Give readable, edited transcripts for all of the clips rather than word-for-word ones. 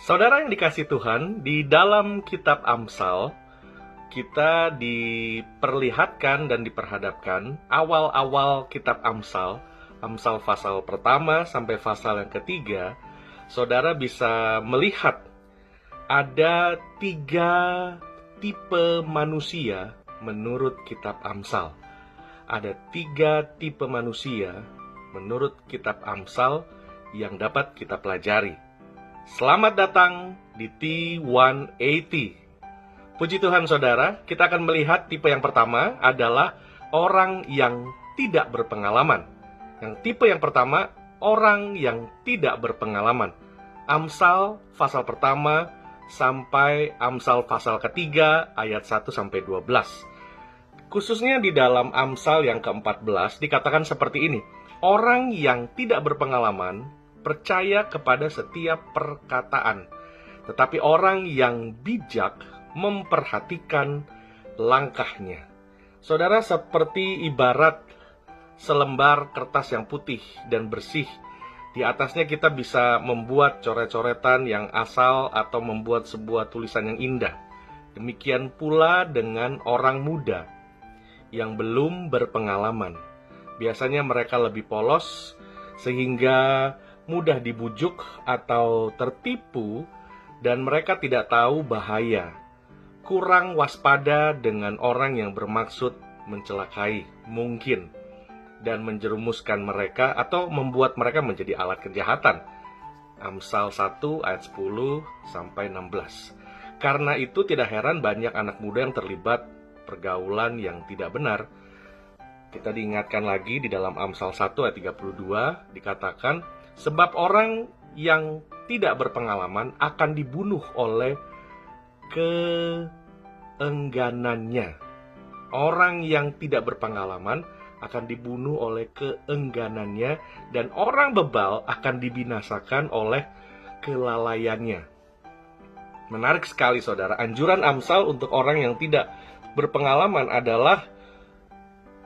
Saudara yang dikasih Tuhan, di dalam kitab Amsal, kita diperlihatkan dan diperhadapkan awal-awal kitab Amsal, Amsal pasal pertama sampai pasal yang ketiga, saudara bisa melihat ada 3 tipe manusia menurut kitab Amsal. Ada 3 tipe manusia menurut kitab Amsal yang dapat kita pelajari. Selamat datang di T180. Puji Tuhan saudara, kita akan melihat tipe yang pertama adalah orang yang tidak berpengalaman. Yang tipe yang pertama, orang yang tidak berpengalaman. Amsal pasal pertama sampai Amsal pasal ketiga ayat 1 sampai 12. Khususnya di dalam Amsal yang ke-14 dikatakan seperti ini. Orang yang tidak berpengalaman percaya kepada setiap perkataan, tetapi orang yang bijak memperhatikan langkahnya. Saudara, seperti ibarat selembar kertas yang putih dan bersih. Di atasnya kita bisa membuat coret-coretan yang asal atau membuat sebuah tulisan yang indah. Demikian pula dengan orang muda yang belum berpengalaman. Biasanya mereka lebih polos sehingga mudah dibujuk atau tertipu, dan mereka tidak tahu bahaya. Kurang waspada dengan orang yang bermaksud mencelakai, mungkin, dan menjerumuskan mereka atau membuat mereka menjadi alat kejahatan. Amsal 1 ayat 10 sampai 16. Karena itu tidak heran banyak anak muda yang terlibat pergaulan yang tidak benar. Kita diingatkan lagi di dalam Amsal 1 ayat 32 dikatakan, sebab orang yang tidak berpengalaman akan dibunuh oleh keengganannya. Orang yang tidak berpengalaman akan dibunuh oleh keengganannya, dan orang bebal akan dibinasakan oleh kelalaiannya. Menarik sekali saudara, anjuran Amsal untuk orang yang tidak berpengalaman adalah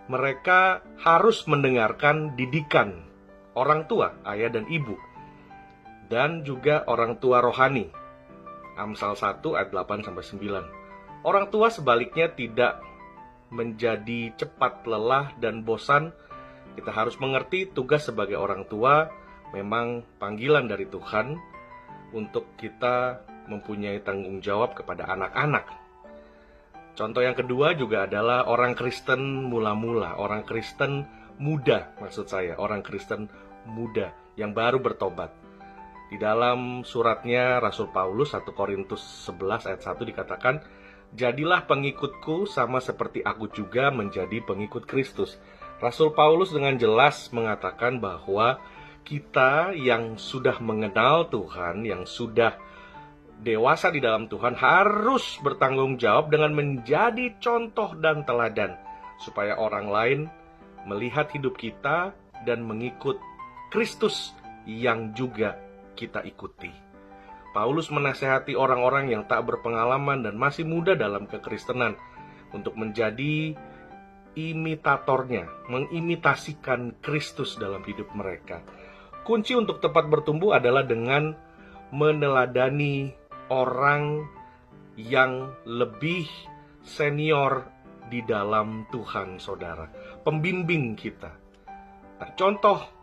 mereka harus mendengarkan didikan orang tua, ayah dan ibu, dan juga orang tua rohani. Amsal 1 ayat 8 sampai 9. Orang tua sebaliknya tidak menjadi cepat lelah dan bosan. Kita harus mengerti tugas sebagai orang tua memang panggilan dari Tuhan untuk kita mempunyai tanggung jawab kepada anak-anak. Contoh yang kedua juga adalah orang Kristen mula-mula, orang Kristen muda, maksud saya, orang Kristen muda yang baru bertobat. Di dalam suratnya Rasul Paulus 1 Korintus 11 ayat 1 dikatakan, jadilah pengikutku sama seperti aku juga menjadi pengikut Kristus. Rasul Paulus dengan jelas mengatakan bahwa kita yang sudah mengenal Tuhan, yang sudah dewasa di dalam Tuhan, harus bertanggung jawab dengan menjadi contoh dan teladan, supaya orang lain melihat hidup kita dan mengikut Kristus yang juga kita ikuti. Paulus menasihati orang-orang yang tak berpengalaman dan masih muda dalam kekristenan untuk menjadi imitatornya, mengimitasikan Kristus dalam hidup mereka. Kunci untuk tepat bertumbuh adalah dengan meneladani orang yang lebih senior di dalam Tuhan, saudara, pembimbing kita. Nah, contoh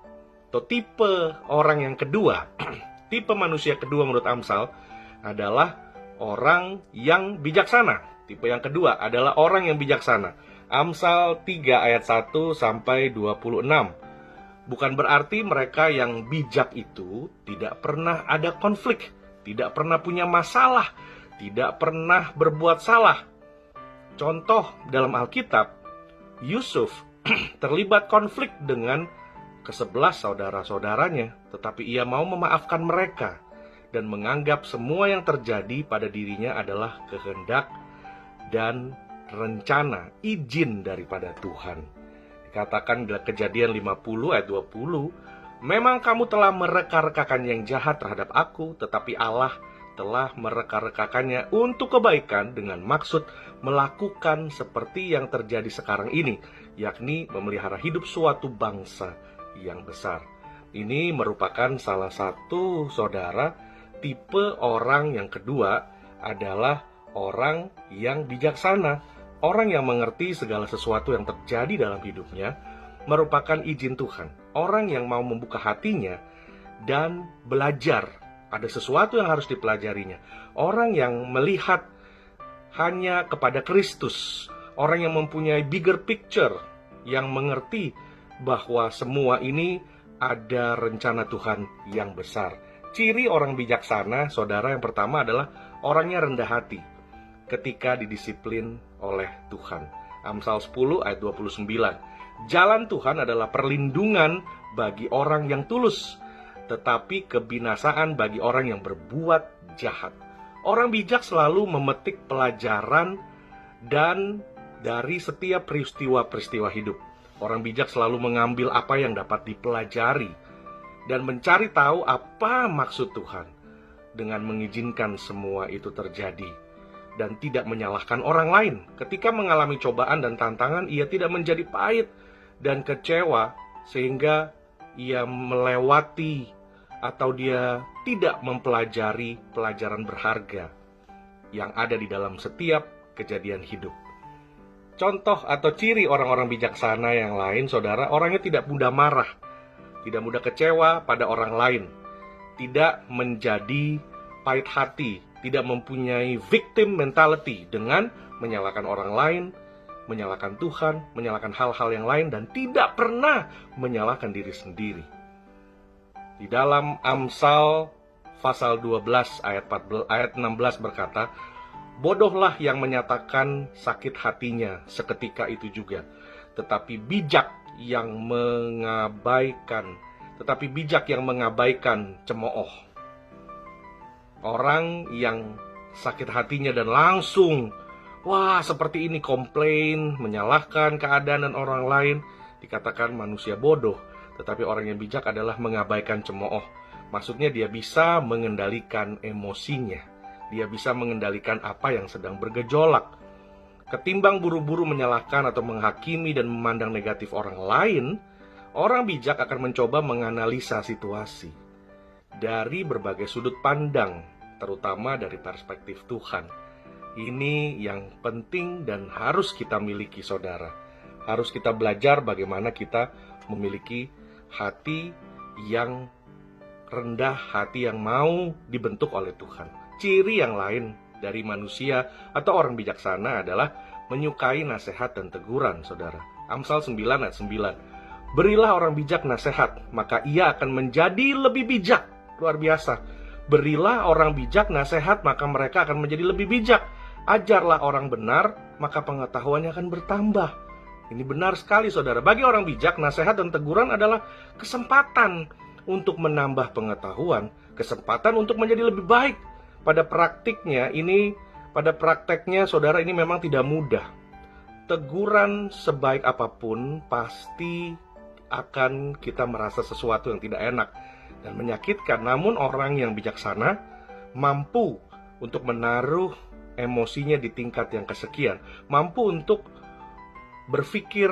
atau tipe orang yang kedua, tipe manusia kedua menurut Amsal adalah orang yang bijaksana. Tipe yang kedua adalah orang yang bijaksana. Amsal 3 ayat 1 sampai 26. Bukan berarti mereka yang bijak itu tidak pernah ada konflik, tidak pernah punya masalah, tidak pernah berbuat salah. Contoh dalam Alkitab, Yusuf terlibat konflik dengan ke-11 saudara-saudaranya, tetapi ia mau memaafkan mereka dan menganggap semua yang terjadi pada dirinya adalah kehendak dan rencana, izin daripada Tuhan. Dikatakan dalam Kejadian 50 ayat 20, memang kamu telah mereka-rekakan yang jahat terhadap aku, tetapi Allah telah mereka-rekakannya untuk kebaikan dengan maksud melakukan seperti yang terjadi sekarang ini, yakni memelihara hidup suatu bangsa yang besar. Ini merupakan salah satu saudara Tipe orang yang kedua adalah orang yang bijaksana. Orang yang mengerti segala sesuatu yang terjadi dalam hidupnya merupakan izin Tuhan. Orang yang mau membuka hatinya dan belajar. Ada sesuatu yang harus dipelajarinya. Orang yang melihat hanya kepada Kristus. Orang yang mempunyai bigger picture. Yang mengerti bahwa semua ini ada rencana Tuhan yang besar. Ciri orang bijaksana, saudara, yang pertama adalah orangnya rendah hati ketika didisiplin oleh Tuhan. Amsal 10 ayat 29. Jalan Tuhan adalah perlindungan bagi orang yang tulus, tetapi kebinasaan bagi orang yang berbuat jahat. Orang bijak selalu memetik pelajaran dan dari setiap peristiwa-peristiwa hidup. Orang bijak selalu mengambil apa yang dapat dipelajari dan mencari tahu apa maksud Tuhan dengan mengizinkan semua itu terjadi. Dan tidak menyalahkan orang lain. Ketika mengalami cobaan dan tantangan, ia tidak menjadi pahit dan kecewa sehingga ia melewati atau dia tidak mempelajari pelajaran berharga yang ada di dalam setiap kejadian hidup. Contoh atau ciri orang-orang bijaksana yang lain, saudara, orangnya tidak mudah marah, tidak mudah kecewa pada orang lain, tidak menjadi pahit hati, tidak mempunyai victim mentality dengan menyalahkan orang lain, menyalahkan Tuhan, menyalahkan hal-hal yang lain, dan tidak pernah menyalahkan diri sendiri. Di dalam Amsal pasal 12 ayat 16 berkata, bodohlah yang menyatakan sakit hatinya seketika itu juga, tetapi bijak yang mengabaikan cemooh. Orang yang sakit hatinya dan langsung seperti ini komplain, menyalahkan keadaan dan orang lain, dikatakan manusia bodoh. Tetapi orang yang bijak adalah mengabaikan cemooh. Maksudnya dia bisa mengendalikan emosinya, dia bisa mengendalikan apa yang sedang bergejolak. Ketimbang buru-buru menyalahkan atau menghakimi dan memandang negatif orang lain, orang bijak akan mencoba menganalisa situasi dari berbagai sudut pandang, terutama dari perspektif Tuhan. Ini yang penting dan harus kita miliki, saudara. Harus kita belajar bagaimana kita memiliki hati yang rendah, hati yang mau dibentuk oleh Tuhan. Ciri yang lain dari manusia atau orang bijaksana adalah menyukai nasihat dan teguran, saudara. Amsal 9 ayat 9. Berilah orang bijak nasihat, maka ia akan menjadi lebih bijak. Luar biasa. Berilah orang bijak nasihat, maka mereka akan menjadi lebih bijak. Ajarlah orang benar, maka pengetahuannya akan bertambah. Ini benar sekali, saudara. Bagi orang bijak, nasihat dan teguran adalah kesempatan untuk menambah pengetahuan, kesempatan untuk menjadi lebih baik. Pada prakteknya, saudara, ini memang tidak mudah. Teguran sebaik apapun pasti akan kita merasa sesuatu yang tidak enak dan menyakitkan. Namun orang yang bijaksana mampu untuk menaruh emosinya di tingkat yang kesekian, mampu untuk berpikir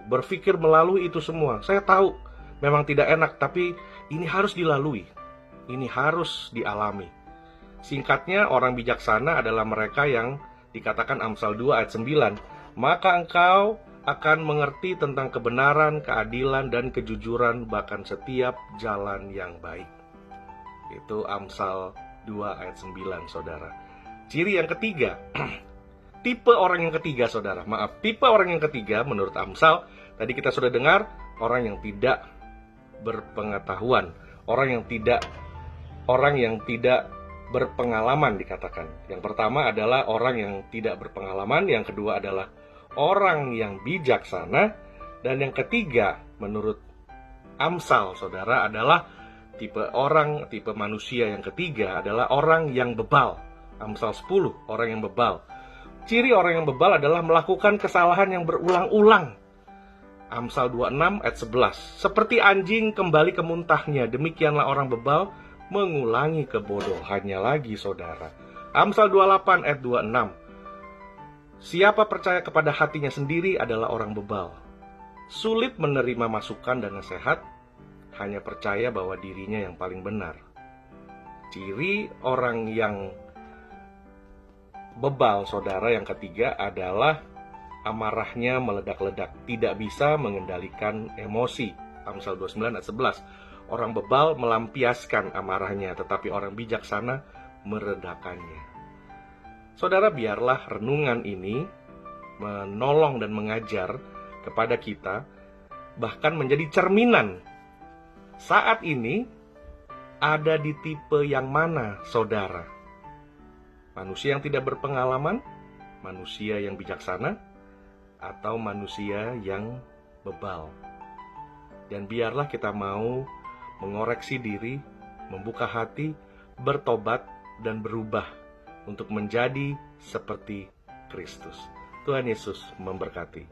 berpikir melalui itu semua. Saya tahu memang tidak enak, tapi ini harus dilalui, ini harus dialami. Singkatnya, orang bijaksana adalah mereka yang dikatakan Amsal 2 ayat 9. Maka engkau akan mengerti tentang kebenaran, keadilan, dan kejujuran, bahkan setiap jalan yang baik. Itu Amsal 2 ayat 9, saudara. Ciri yang ketiga, tipe orang yang ketiga, saudara. Tipe orang yang ketiga menurut Amsal, tadi kita sudah dengar, orang yang tidak berpengetahuan, orang yang tidak berpengalaman dikatakan. Yang pertama adalah orang yang tidak berpengalaman, yang kedua adalah orang yang bijaksana, dan yang ketiga menurut Amsal, saudara, adalah tipe manusia yang ketiga adalah orang yang bebal. Amsal 10, orang yang bebal. Ciri orang yang bebal adalah melakukan kesalahan yang berulang-ulang. Amsal 26 ayat 11. Seperti anjing kembali ke muntahnya, demikianlah orang bebal mengulangi kebodohannya lagi, saudara. Amsal 28 ayat 26. Siapa percaya kepada hatinya sendiri adalah orang bebal. Sulit menerima masukan dan nasihat, hanya percaya bahwa dirinya yang paling benar. Ciri orang yang bebal, saudara, yang ketiga adalah amarahnya meledak-ledak, tidak bisa mengendalikan emosi. Amsal 29 ayat 11. Orang bebal melampiaskan amarahnya, tetapi orang bijaksana meredakannya. Saudara, biarlah renungan ini menolong dan mengajar kepada kita, bahkan menjadi cerminan. Saat ini ada di tipe yang mana, saudara? Manusia yang tidak berpengalaman, manusia yang bijaksana, atau manusia yang bebal? Dan biarlah kita mau mengoreksi diri, membuka hati, bertobat, dan berubah untuk menjadi seperti Kristus. Tuhan Yesus memberkati.